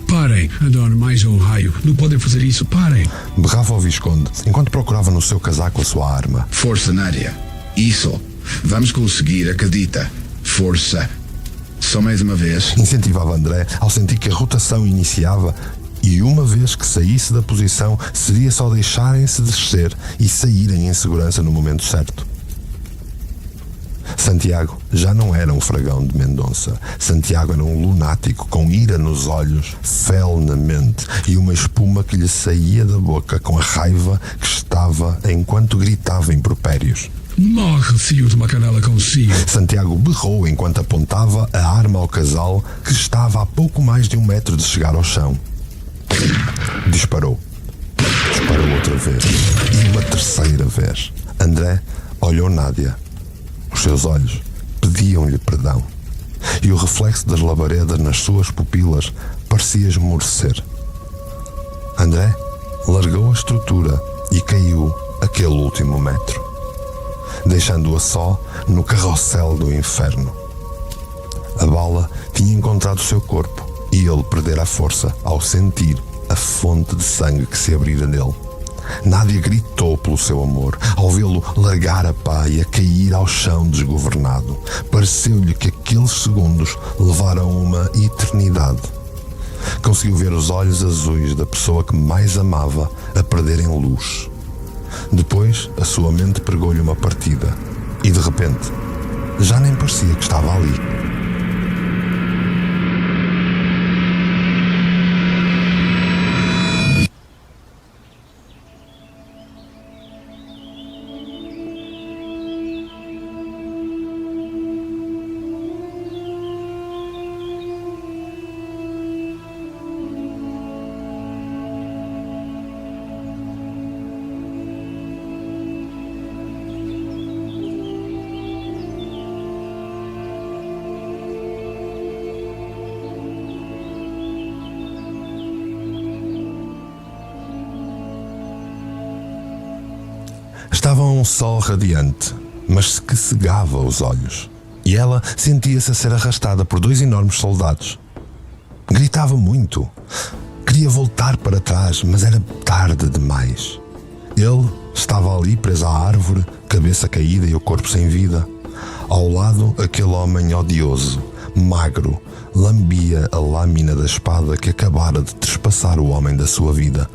Parem, adoro mais um raio. Não podem fazer isso, parem. Berrava o Visconde, enquanto procurava no seu casaco a sua arma. Força, Nádia. Isso. Vamos conseguir, acredita. Força. Só mais uma vez. Incentivava André ao sentir que a rotação iniciava e uma vez que saísse da posição seria só deixarem-se descer e saírem em segurança no momento certo. Santiago já não era um fragão de Mendonça. Santiago era um lunático com ira nos olhos, fel na mente e uma espuma que lhe saía da boca com a raiva que estava enquanto gritava impropérios. Morre, filho de uma canela consigo. Santiago berrou enquanto apontava a arma ao casal que estava a pouco mais de 1 metro de chegar ao chão. Disparou. Disparou outra vez. E uma terceira vez. André olhou Nádia. Os seus olhos pediam-lhe perdão. E o reflexo das labaredas nas suas pupilas parecia esmorecer. André largou a estrutura e caiu aquele último metro. deixando-a só no carrossel do inferno. A bala tinha encontrado o seu corpo e ele perdera a força ao sentir a fonte de sangue que se abrira nele. Nádia gritou pelo seu amor ao vê-lo largar a pá e a cair ao chão desgovernado. Pareceu-lhe que aqueles segundos levaram uma eternidade. Conseguiu ver os olhos azuis da pessoa que mais amava a perderem luz. Depois a sua mente pregou-lhe uma partida e de repente já nem parecia que estava ali. Estava um sol radiante, mas que cegava os olhos, e ela sentia-se a ser arrastada por 2 enormes soldados. Gritava muito. Queria voltar para trás, mas era tarde demais. Ele estava ali preso à árvore, cabeça caída e o corpo sem vida. Ao lado, aquele homem odioso, magro, lambia a lâmina da espada que acabara de trespassar o homem da sua vida.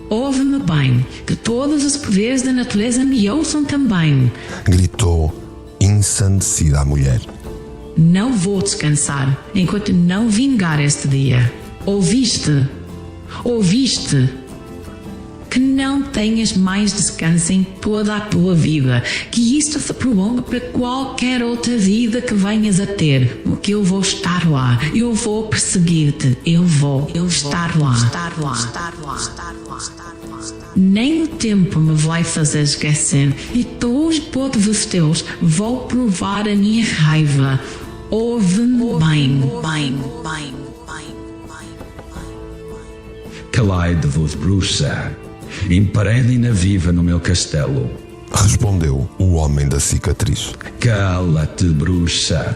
Ouve-me bem, que todos os poderes da natureza me ouçam também. Gritou, ensandecida a mulher. Não vou descansar enquanto não vingar este dia. Ouviste? Ouviste? Que não tenhas mais descanso em toda a tua vida, que isto se prolongue para qualquer outra vida que venhas a ter, porque eu vou estar lá, eu vou perseguir-te, eu vou estar lá. Nem o tempo me vai fazer esquecer, e todos os teus vou provar a minha raiva. Ouve-me bem. Calai-de-vos, bruxa. Impedem-na viva no meu castelo. Respondeu o homem da cicatriz. Cala-te, bruxa.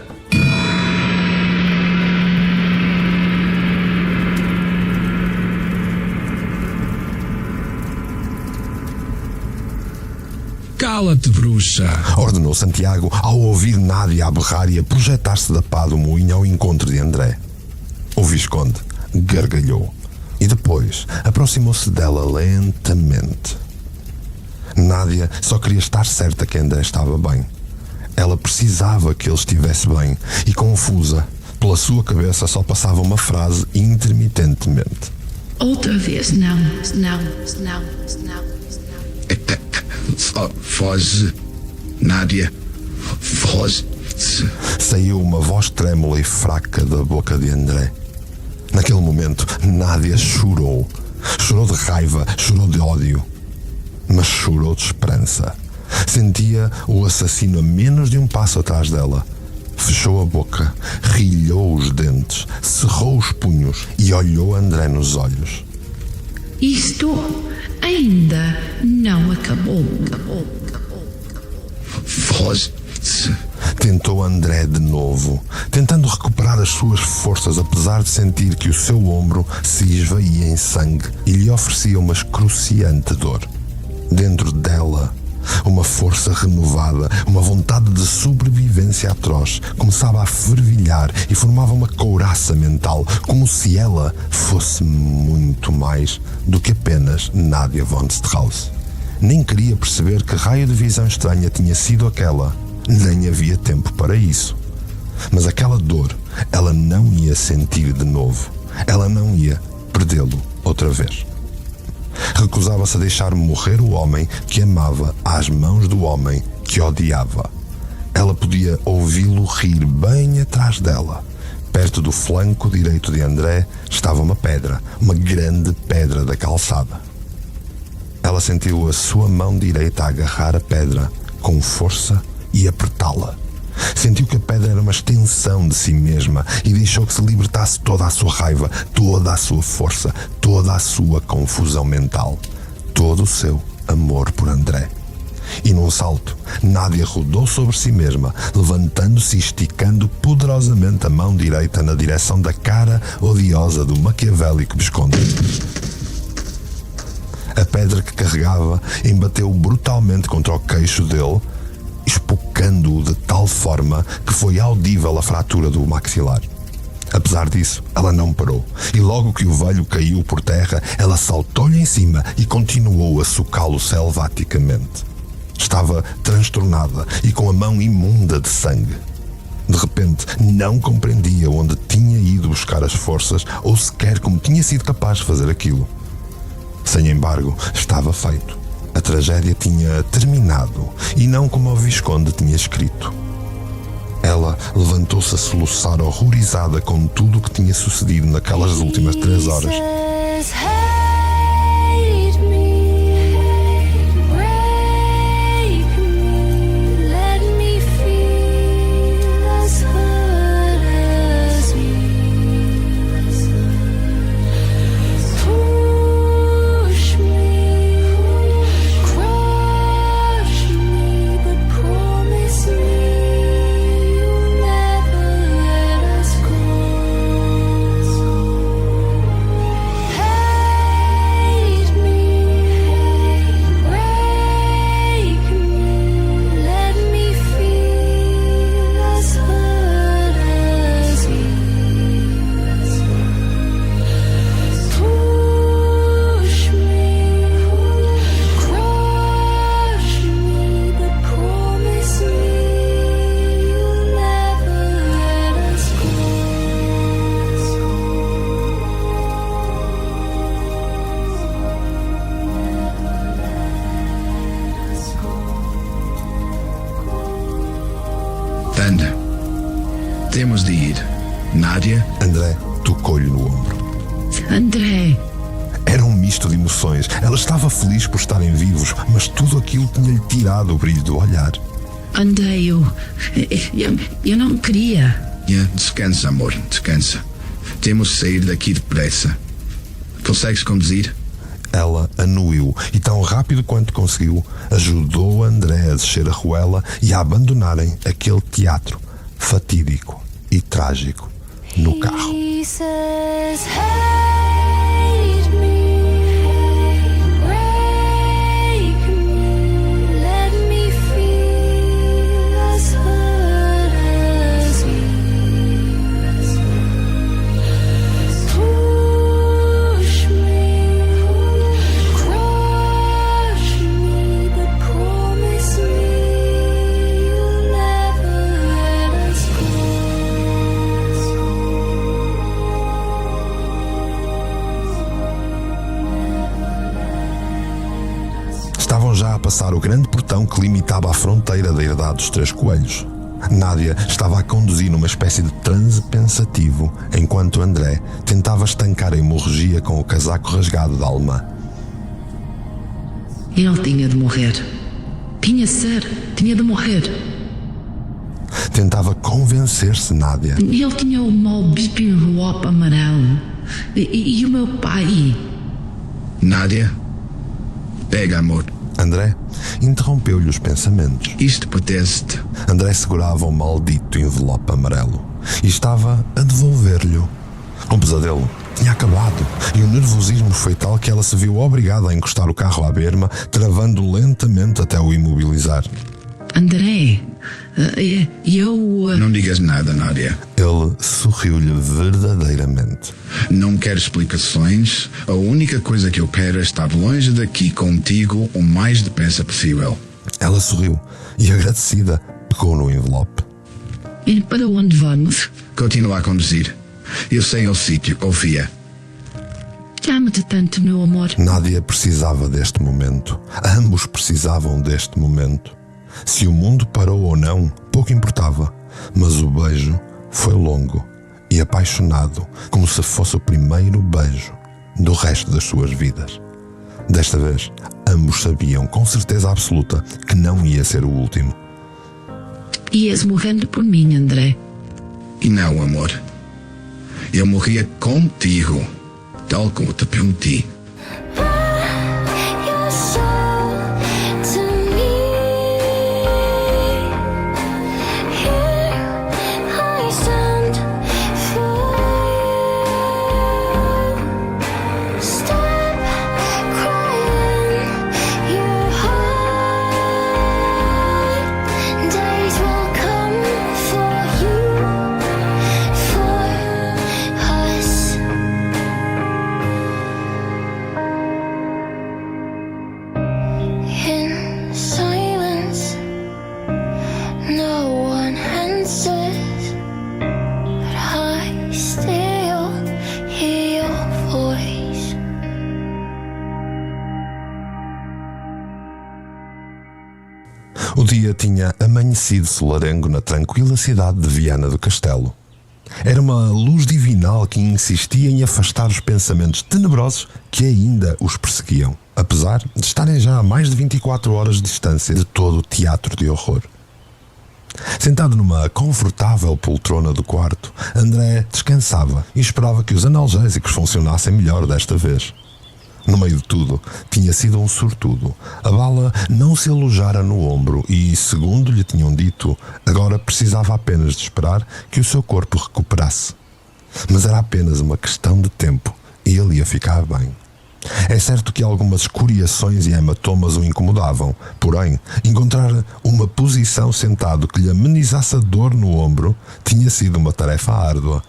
Cala-te, bruxa! Ordenou Santiago ao ouvir Nádia a berrar e a projetar-se da pá do moinho ao encontro de André. O Visconde gargalhou e depois aproximou-se dela lentamente. Nádia só queria estar certa que André estava bem. Ela precisava que ele estivesse bem e, confusa, pela sua cabeça só passava uma frase intermitentemente. Outra vez não. Foge, Nádia, foge. Saiu uma voz trêmula e fraca da boca de André. Naquele momento, Nádia chorou. Chorou de raiva, chorou de ódio, mas chorou de esperança. Sentia o assassino a menos de um passo atrás dela. Fechou a boca, rilhou os dentes, cerrou os punhos e olhou André nos olhos. Isto ainda não acabou. Foge. Tentou André de novo, tentando recuperar as suas forças, apesar de sentir que o seu ombro se esvaía em sangue e lhe oferecia uma excruciante dor. Dentro dela, uma força renovada, uma vontade de sobrevivência atroz, começava a fervilhar e formava uma couraça mental, como se ela fosse muito mais do que apenas Nádia von Strauss. Nem queria perceber que raio de visão estranha tinha sido aquela. Nem havia tempo para isso. Mas aquela dor, ela não ia sentir de novo. Ela não ia perdê-lo outra vez. Recusava-se a deixar morrer o homem que amava às mãos do homem que odiava. Ela podia ouvi-lo rir bem atrás dela. Perto do flanco direito de André estava uma pedra, uma grande pedra da calçada. Ela sentiu a sua mão direita agarrar a pedra com força e apertá-la. Sentiu que a pedra era uma extensão de si mesma e deixou que se libertasse toda a sua raiva, toda a sua força, toda a sua confusão mental, todo o seu amor por André. E num salto, Nádia rodou sobre si mesma, levantando-se e esticando poderosamente a mão direita na direção da cara odiosa do maquiavélico Visconde. A pedra que carregava embateu brutalmente contra o queixo dele, espocando-o de tal forma que foi audível a fratura do maxilar. Apesar disso, ela não parou, e logo que o velho caiu por terra, ela saltou-lhe em cima e continuou a socá-lo selvaticamente. Estava transtornada e com a mão imunda de sangue. De repente, não compreendia onde tinha ido buscar as forças ou sequer como tinha sido capaz de fazer aquilo. Sem embargo, estava feito. A tragédia tinha terminado e não como o Visconde tinha escrito. Ela levantou-se a soluçar horrorizada com tudo o que tinha sucedido naquelas últimas 3 horas. Anda. Temos de ir. Nádia? André tocou-lhe no ombro. André, Era um misto de emoções. Ela estava feliz por estarem vivos, mas tudo aquilo tinha-lhe tirado o brilho do olhar. André, eu não queria. Descansa, amor, descansa. Temos de sair daqui depressa. Consegues conduzir? Ela anuiu e, tão rápido quanto conseguiu, ajudou André a descer a ruela e a abandonarem aquele teatro fatídico e trágico no carro. Estavam já a passar o grande portão que limitava a fronteira da herdade dos 3 coelhos. Nádia estava a conduzir numa espécie de transe pensativo, enquanto André tentava estancar a hemorragia com o casaco rasgado da alemã. Ele tinha de morrer. Tinha de morrer. Tentava convencer-se Nádia. Ele tinha o mau bipinrope amarelo. E o meu pai? Nádia? Pega, amor. André interrompeu-lhe os pensamentos. Isto pertence-te. André segurava o maldito envelope amarelo e estava a devolver-lhe. Um pesadelo tinha acabado e o nervosismo foi tal que ela se viu obrigada a encostar o carro à berma, travando lentamente até o imobilizar. André, eu... Não digas nada, Nádia. Ele sorriu-lhe verdadeiramente. Não quero explicações. A única coisa que eu quero é estar longe daqui contigo o mais depressa possível. Ela sorriu e, agradecida, pegou no envelope. E para onde vamos? Continua a conduzir. Eu sei o sítio, confia. Amo-te tanto, meu amor. Nádia precisava deste momento. Ambos precisavam deste momento. Se o mundo parou ou não, pouco importava. Mas o beijo foi longo e apaixonado, como se fosse o primeiro beijo do resto das suas vidas. Desta vez, ambos sabiam com certeza absoluta que não ia ser o último. Ias morrendo por mim, André. E não, amor. Eu morria contigo, tal como te prometi. You're so to me. dia tinha amanhecido solarengo na tranquila cidade de Viana do Castelo. Era uma luz divinal que insistia em afastar os pensamentos tenebrosos que ainda os perseguiam, apesar de estarem já a mais de 24 horas de distância de todo o teatro de horror. Sentado numa confortável poltrona do quarto, André descansava e esperava que os analgésicos funcionassem melhor desta vez. No meio de tudo, tinha sido um sortudo. A bala não se alojara no ombro e, segundo lhe tinham dito, agora precisava apenas de esperar que o seu corpo recuperasse. Mas era apenas uma questão de tempo e ele ia ficar bem. É certo que algumas escoriações e hematomas o incomodavam, porém, encontrar uma posição sentado que lhe amenizasse a dor no ombro tinha sido uma tarefa árdua.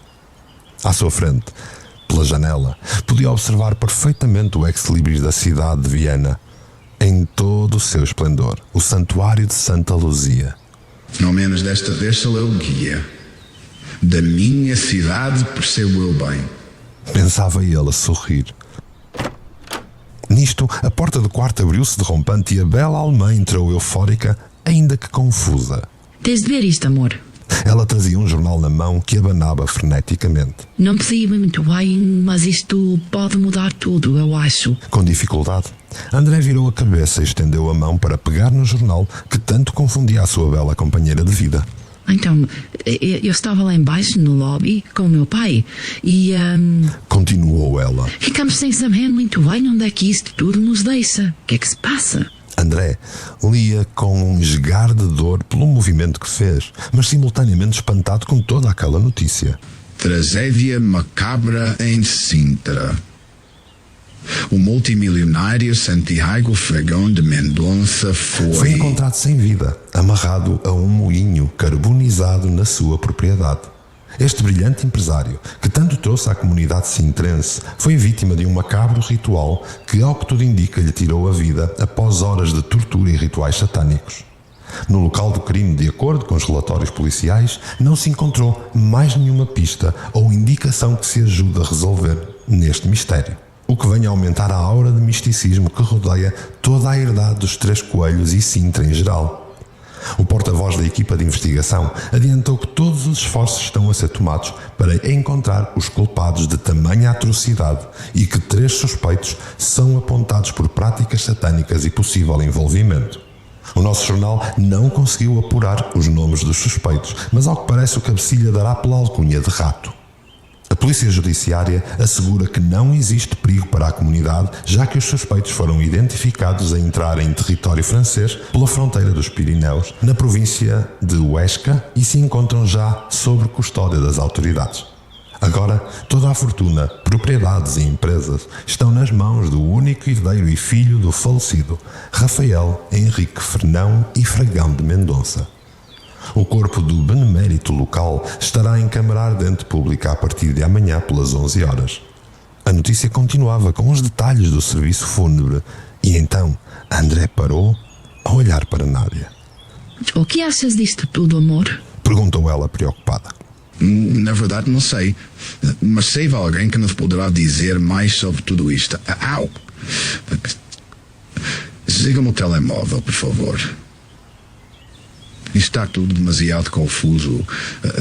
À sua frente, pela janela, podia observar perfeitamente o ex-libris da cidade de Viena, em todo o seu esplendor, o santuário de Santa Luzia. Ao menos desta vez sou eu guia. Da minha cidade percebo eu bem. Pensava ele a sorrir. Nisto, a porta do quarto abriu-se derrompante e a bela alemã entrou eufórica, ainda que confusa. Tens de ver isto, amor. Ela trazia um jornal na mão que abanava freneticamente. Não percebi muito bem, mas isto pode mudar tudo, eu acho. Com dificuldade, André virou a cabeça e estendeu a mão para pegar no jornal que tanto confundia a sua bela companheira de vida. Então, eu estava lá embaixo no lobby com o meu pai e... Continuou ela. ficamos sem saber muito bem onde é que isto tudo nos deixa. O que é que se passa? André lia com um esgar de dor pelo movimento que fez, mas simultaneamente espantado com toda aquela notícia. Tragédia macabra em Sintra. O multimilionário Santiago Fregão de Mendonça Foi encontrado sem vida, amarrado a um moinho carbonizado na sua propriedade. Este brilhante empresário, que tanto trouxe à comunidade sintrense, foi vítima de um macabro ritual que, ao que tudo indica, lhe tirou a vida após horas de tortura e rituais satânicos. No local do crime, de acordo com os relatórios policiais, não se encontrou mais nenhuma pista ou indicação que se ajude a resolver neste mistério, o que vem a aumentar a aura de misticismo que rodeia toda a herdade dos Três Coelhos e Sintra em geral. O porta-voz da equipa de investigação adiantou que todos os esforços estão a ser tomados para encontrar os culpados de tamanha atrocidade e que 3 suspeitos são apontados por práticas satânicas e possível envolvimento. O nosso jornal não conseguiu apurar os nomes dos suspeitos, mas ao que parece o cabecilha dará pela alcunha de Rato. A Polícia Judiciária assegura que não existe perigo para a comunidade, já que os suspeitos foram identificados a entrar em território francês pela fronteira dos Pirineus, na província de Huesca, e se encontram já sob custódia das autoridades. Agora, toda a fortuna, propriedades e empresas estão nas mãos do único herdeiro e filho do falecido Rafael Henrique Fernão e Fregão de Mendonça. O corpo do benemérito local estará em câmara ardente pública a partir de amanhã pelas 11 horas. A notícia continuava com os detalhes do serviço fúnebre e então André parou a olhar para Nádia. O que achas disto tudo, amor? Perguntou ela preocupada. Na verdade não sei, mas sei de alguém que nos poderá dizer mais sobre tudo isto. Au! Desliga-me o telemóvel, por favor. Está tudo demasiado confuso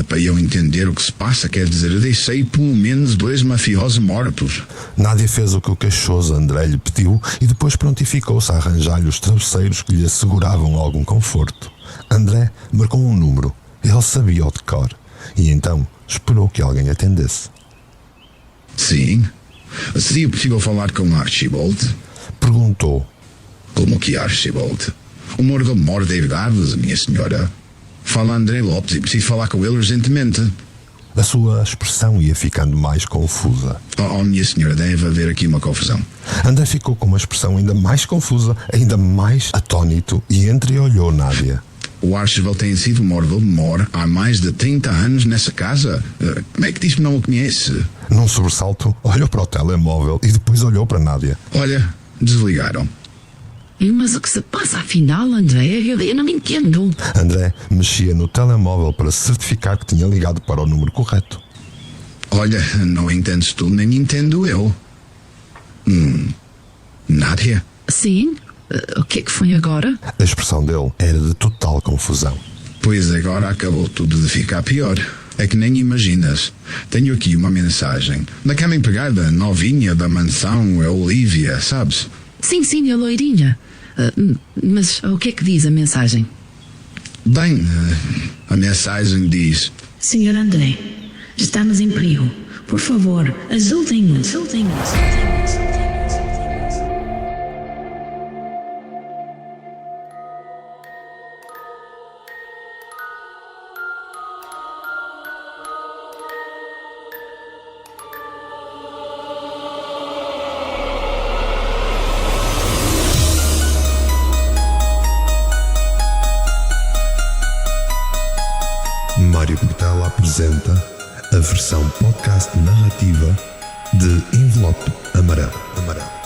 para eu entender o que se passa. Quer dizer, eu deixei pelo menos 2 mafiosos mortos. Nádia fez o que o queixoso André lhe pediu e depois prontificou-se a arranjar-lhe os travesseiros que lhe asseguravam algum conforto. André marcou um número. Ele sabia-o de cor. E então esperou que alguém atendesse. Sim. Seria possível falar com Archibald? Perguntou. Como que Archibald? O mordo mora David Adams, minha senhora. Fala André Lopes e preciso falar com ele urgentemente. A sua expressão ia ficando mais confusa. Oh, minha senhora, deve haver aqui uma confusão. André ficou com uma expressão ainda mais confusa, ainda mais atônito, e entreolhou Nádia. O Archibald tem sido mordo há mais de 30 anos nessa casa. Como é que diz que não o conhece? Num sobressalto, olhou para o telemóvel e depois olhou para Nádia. Olha, desligaram. Mas o que se passa afinal, André? Eu não entendo. André mexia no telemóvel para certificar que tinha ligado para o número correto. Olha, não entendes tu, nem entendo eu. Nádia? Sim? O que é que foi agora? A expressão dele era de total confusão. Pois agora acabou tudo de ficar pior. É que nem imaginas. Tenho aqui uma mensagem daquela empregada novinha da mansão, a Olivia, sabes? Sim, a loirinha. Mas o que é que diz a mensagem? Bem, a mensagem diz: Senhor André, estamos em perigo. Por favor, ajudem-nos. Mário Portela apresenta a versão podcast narrativa de Envelope Amarelo.